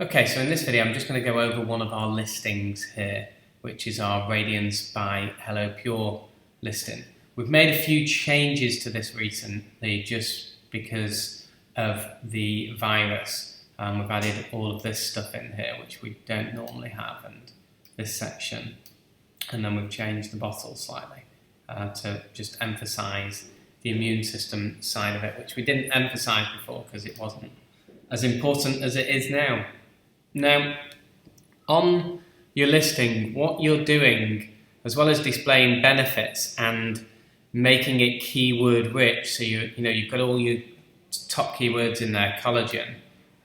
Okay, so in this video I'm just going to go over one of our listings here, which is our Radiance by Hello Pure listing. We've made a few changes to this recently just because of the virus. We've added all of this stuff in here which we don't normally have, and this section, and then we've changed the bottle slightly to just emphasise the immune system side of it, which we didn't emphasise before because it wasn't as important as it is now. Now, on your listing, what you're doing, as well as displaying benefits and making it keyword rich, so you've got all your top keywords in there: collagen,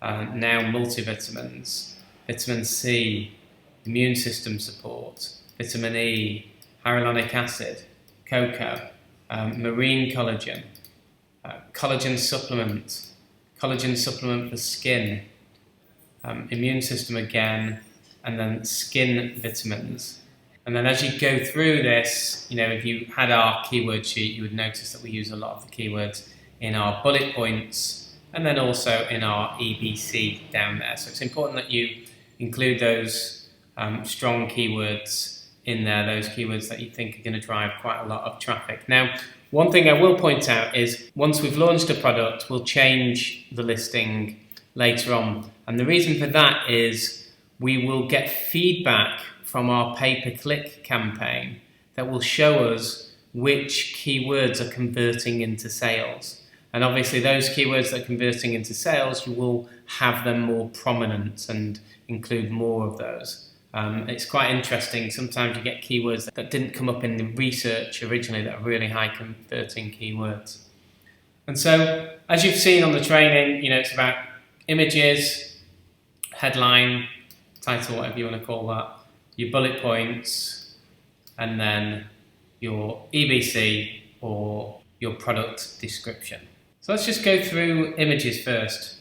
now multivitamins, vitamin C, immune system support, vitamin E, hyaluronic acid, cocoa, marine collagen, collagen supplement for skin, immune system again, and then skin vitamins. And then as you go through this, if you had our keyword sheet, you would notice that we use a lot of the keywords in our bullet points and then also in our EBC down there. So it's important that you include those strong keywords in there, those keywords that you think are going to drive quite a lot of traffic. Now, one thing I will point out is once we've launched a product, we'll change the listing later on. And the reason for that is we will get feedback from our pay-per-click campaign that will show us which keywords are converting into sales. And obviously those keywords that are converting into sales, you will have them more prominent and include more of those. It's quite interesting. Sometimes you get keywords that didn't come up in the research originally that are really high converting keywords. And so, as you've seen on the training, it's about images, headline, title, whatever you want to call that, your bullet points, and then your EBC or your product description. So let's just go through images first.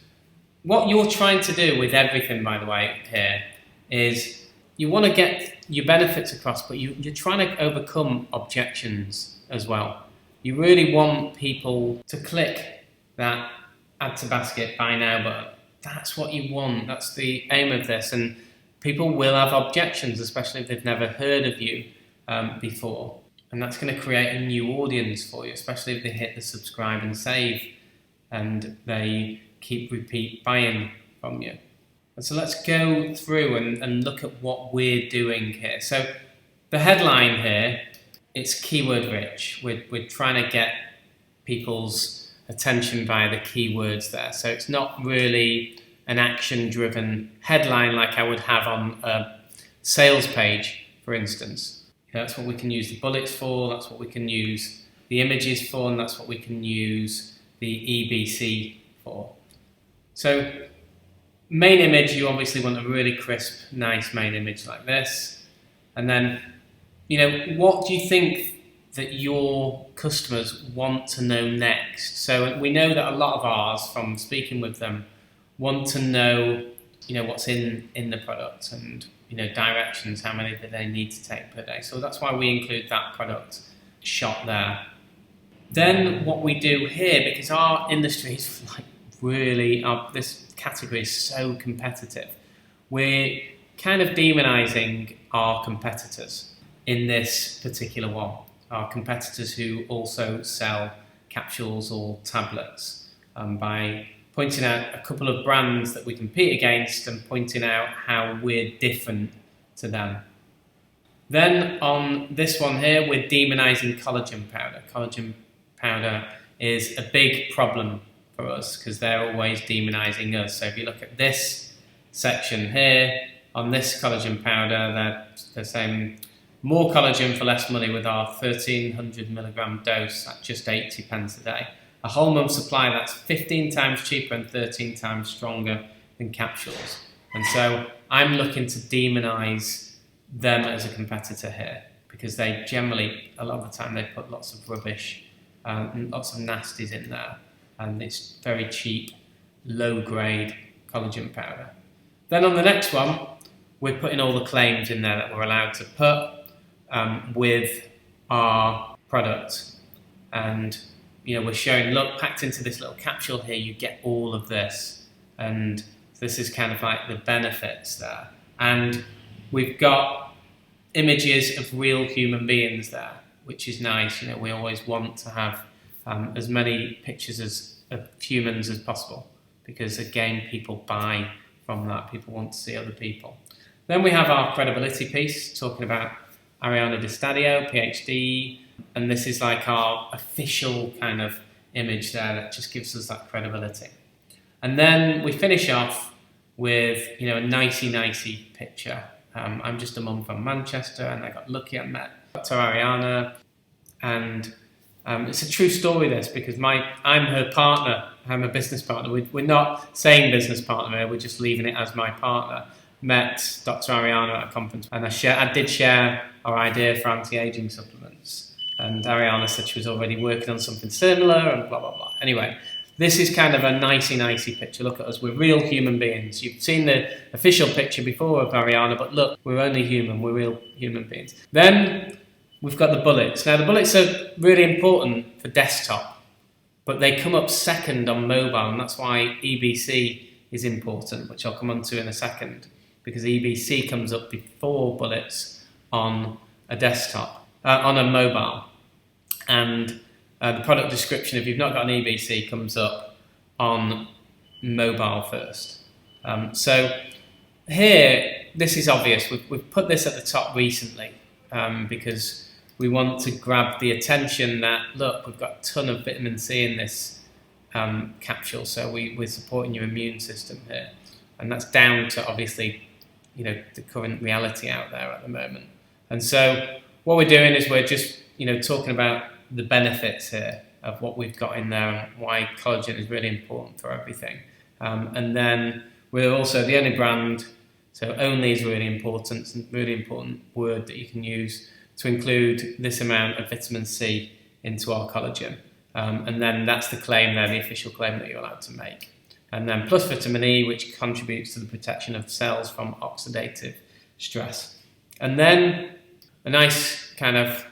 What you're trying to do with everything, by the way, here, is you want to get your benefits across, but you're trying to overcome objections as well. You really want people to click that add to basket, buy now button. That's what you want. That's the aim of this. And people will have objections, especially if they've never heard of you before. And that's going to create a new audience for you, especially if they hit the subscribe and save and they keep repeat buying from you. And so let's go through and look at what we're doing here. So the headline here, it's keyword rich. We're trying to get people's attention via the keywords there. So it's not really an action-driven headline like I would have on a sales page, for instance. That's what we can use the bullets for, that's what we can use the images for, and that's what we can use the EBC for. So main image, you obviously want a really crisp, nice main image like this. And then, what do you think that your customers want to know next? So we know that a lot of ours, from speaking with them, want to know, what's in the product and, directions, how many that they need to take per day. So that's why we include that product shot there. Then what we do here, because our industry is this category is so competitive, we're kind of demonizing our competitors in this particular one. Our competitors who also sell capsules or tablets, by pointing out a couple of brands that we compete against and pointing out how we're different to them. Then on this one here, we're demonizing collagen powder. Collagen powder is a big problem for us because they're always demonizing us. So if you look at this section here, on this collagen powder, they're saying more collagen for less money with our 1300 milligram dose at just 80 pence a day. A whole month supply, that's 15 times cheaper and 13 times stronger than capsules. And so I'm looking to demonize them as a competitor here because they generally, a lot of the time, they put lots of rubbish, lots of nasties in there. And it's very cheap, low grade collagen powder. Then on the next one, we're putting all the claims in there that we're allowed to put with our product. And we're showing, look, packed into this little capsule here, you get all of this. And So this is kind of like the benefits there. And we've got images of real human beings there, which is nice. You know, we always want to have as many pictures of humans as possible, because again, people buy from that. People want to see other people. Then we have our credibility piece, talking about Ariana Di Stadio, PhD, and this is like our official kind of image there that just gives us that credibility. And then we finish off with, you know, a nicey picture. I'm just a mum from Manchester, and I got lucky. I met Dr. Ariana, and it's a true story, this, because I'm her partner. I'm a business partner. We're not saying business partner here, we're just leaving it as my partner. Met Dr. Ariana at a conference, and I did share our idea for anti-aging supplements, and Ariana said she was already working on something similar, and blah blah blah. Anyway, this is kind of a nicey picture. Look at us, we're real human beings. You've seen the official picture before of Ariana, but look, we're only human, we're real human beings. Then we've got the bullets. Now the bullets are really important for desktop, but they come up second on mobile, and that's why EBC is important, which I'll come on to in a second, because EBC comes up before bullets on a desktop, on a mobile. And the product description, if you've not got an EBC, comes up on mobile first. So here, this is obvious. We've put this at the top recently because we want to grab the attention that, look, we've got a ton of vitamin C in this capsule, so we're supporting your immune system here. And that's down to, obviously, you know, the current reality out there at the moment. And so what we're doing is we're just, you know, talking about the benefits here of what we've got in there and why collagen is really important for everything. And then we're also the only brand, so only is really important. It's a really important word that you can use to include this amount of vitamin C into our collagen. And then that's the claim there, the official claim that you're allowed to make. And then plus vitamin E, which contributes to the protection of cells from oxidative stress. And then a nice kind of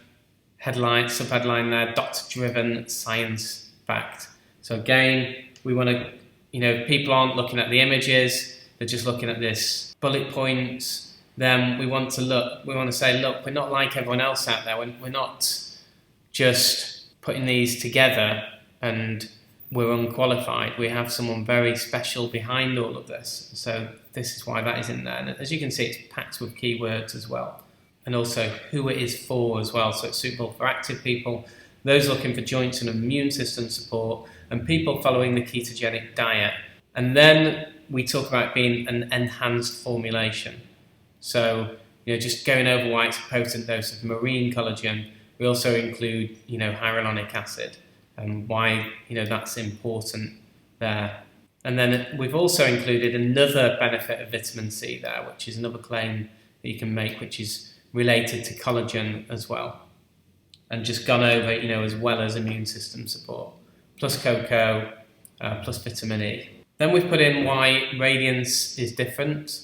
headline, subheadline there, doctor-driven science fact. So again, we want to, you know, people aren't looking at the images, they're just looking at this bullet points. Then we want to say, look, we're not like everyone else out there. We're not just putting these together and we're unqualified. We have someone very special behind all of this. So this is why that is in there. And as you can see, it's packed with keywords as well. And also who it is for as well. So it's suitable for active people, those looking for joints and immune system support, and people following the ketogenic diet. And then we talk about being an enhanced formulation. So, you know, just going over why it's a potent dose of marine collagen. We also include, you know, hyaluronic acid and why, you know, that's important there. And then we've also included another benefit of vitamin C there, which is another claim that you can make, which is related to collagen as well. And just gone over, you know, as well as immune system support, plus cocoa, plus vitamin E. Then we've put in why radiance is different,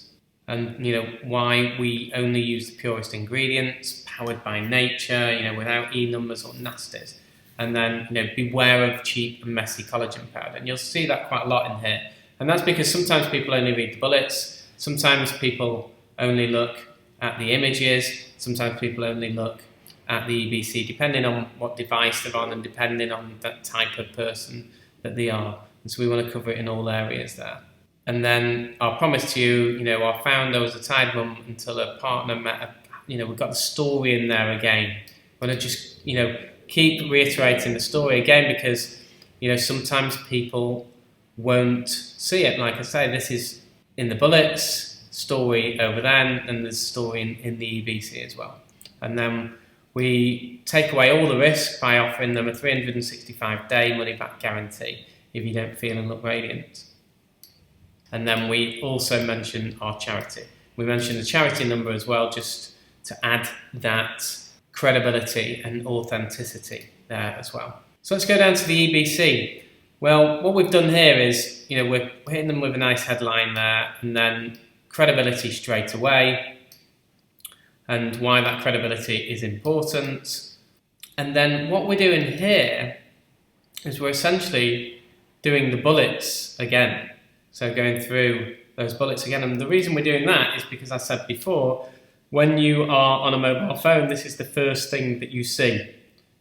and, you know, why we only use the purest ingredients, powered by nature, you know, without E numbers or nasties. And then, you know, beware of cheap and messy collagen powder. And you'll see that quite a lot in here. And that's because sometimes people only read the bullets, sometimes people only look at the images, sometimes people only look at the EBC, depending on what device they're on and depending on that type of person that they are. And so we want to cover it in all areas there. And then our promise to you, you know, our founder was a tired mum until her partner met, you know, we've got the story in there again. I want to just, you know, keep reiterating the story again because, you know, sometimes people won't see it. Like I say, this is in the bullets, story over there, and there's story in the EBC as well. And then we take away all the risk by offering them a 365-day money-back guarantee if you don't feel and look radiant. And then we also mention our charity. We mention the charity number as well, just to add that credibility and authenticity there as well. So let's go down to the EBC. Well, what we've done here is, you know, we're hitting them with a nice headline there, and then credibility straight away, and why that credibility is important. And then what we're doing here is we're essentially doing the bullets again. So going through those bullets again. And the reason we're doing that is because I said before, when you are on a mobile phone, this is the first thing that you see.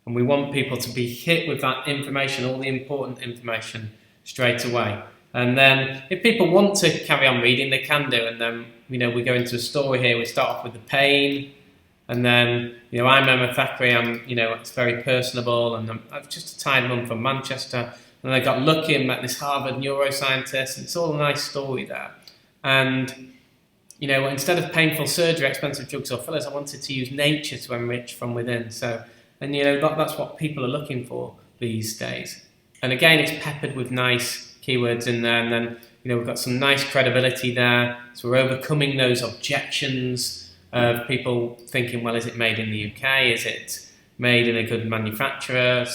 And we want people to be hit with that information, all the important information, straight away. And then if people want to carry on reading, they can do. And then, we go into a story here, we start off with the pain. And then, I'm Emma Thackeray, it's very personable. And I'm just a tired mum from Manchester. And I got lucky and met this Harvard neuroscientist. And it's all a nice story there. And, instead of painful surgery, expensive drugs or fillers, I wanted to use nature to enrich from within. And that's what people are looking for these days. And again, it's peppered with nice keywords in there. And then, we've got some nice credibility there. So we're overcoming those objections of people thinking, well, is it made in the UK? Is it made in a good manufacturer?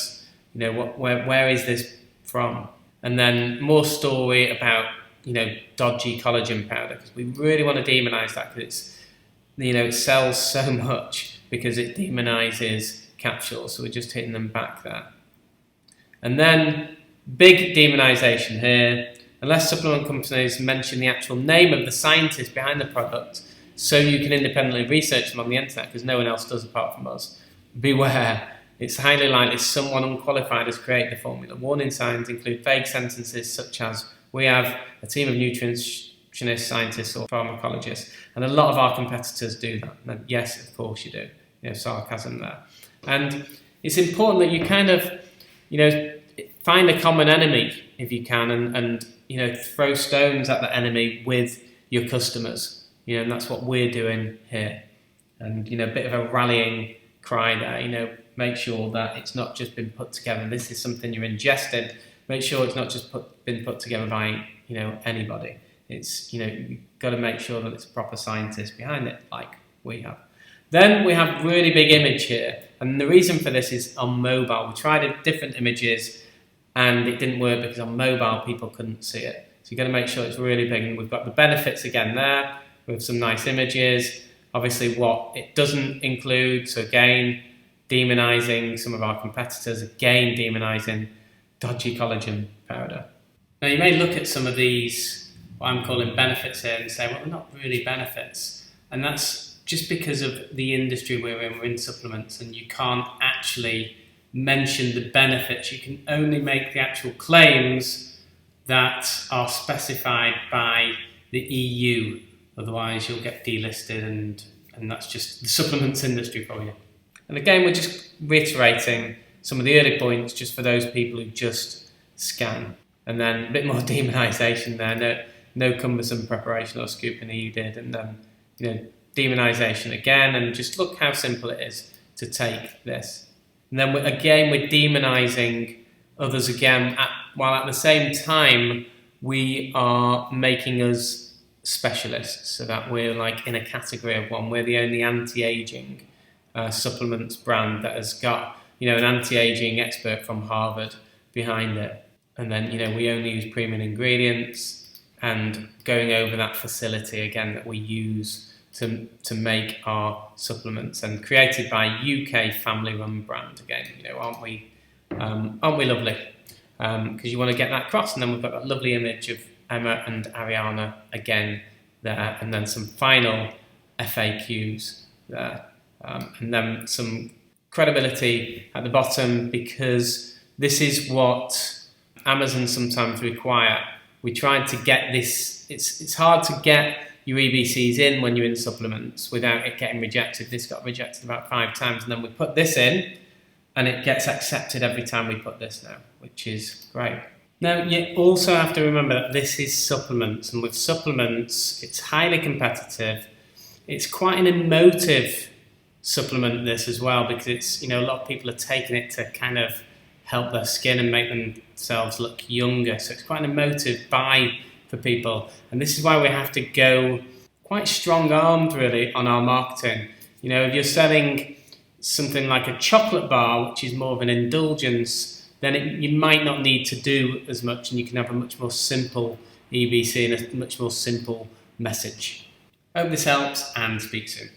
Where is this from? And then more story about, dodgy collagen powder, because we really want to demonise that, because it sells so much because it demonises capsules. So we're just hitting them back there. And then big demonisation here. Unless supplement companies mention the actual name of the scientist behind the product, so you can independently research them on the internet, because no one else does apart from us, beware. It's highly likely someone unqualified has created the formula. Warning signs include vague sentences such as, we have a team of nutritionists, scientists or pharmacologists, and a lot of our competitors do that. And yes, of course you do. Sarcasm there. And it's important that you kind of, find a common enemy if you can, and throw stones at the enemy with your customers. And that's what we're doing here. And, a bit of a rallying cry there, make sure that it's not just been put together. This is something you're ingesting. Make sure it's not just been put together by, anybody. It's, you've got to make sure that it's a proper scientist behind it, like we have. Then we have really big image here. And the reason for this is on mobile. We tried different images and it didn't work because on mobile people couldn't see it. So you've got to make sure it's really big. And we've got the benefits again there with some nice images. Obviously what it doesn't include, so again, demonising some of our competitors, again demonising dodgy collagen powder. Now you may look at some of these, what I'm calling benefits here, and say, well, they're not really benefits. And that's just because of the industry we're in supplements, and you can't actually mention the benefits. You can only make the actual claims that are specified by the EU. Otherwise you'll get delisted, and that's just the supplements industry for you. And again, we're just reiterating some of the early points just for those people who just scan. And then a bit more demonisation there, no cumbersome preparation or scooping you did, and then demonisation again, and just look how simple it is to take this. And then we're demonising others again, while at the same time we are making us specialists, so that we're like in a category of one. We're the only anti-aging supplements brand that has got an anti-aging expert from Harvard behind it. And then we only use premium ingredients, and going over that facility again that we use to make our supplements, and created by UK family-run brand again. Aren't we lovely? Because you want to get that across. And then we've got that lovely image of Emma and Ariana again there, and then some final FAQs there, and then some credibility at the bottom, because this is what Amazon sometimes require. We tried to get this. It's hard to get your EBCs in when you're in supplements without it getting rejected. This got rejected about 5 times, and then we put this in and it gets accepted every time we put this now, which is great. Now, you also have to remember that this is supplements, and with supplements, it's highly competitive. It's quite an emotive supplement, this as well, because it's, a lot of people are taking it to kind of help their skin and make themselves look younger. So it's quite an emotive buy for people. And this is why we have to go quite strong-armed, really, on our marketing. If you're selling something like a chocolate bar, which is more of an indulgence, then you might not need to do as much, and you can have a much more simple EBC and a much more simple message. Hope this helps, and speak soon.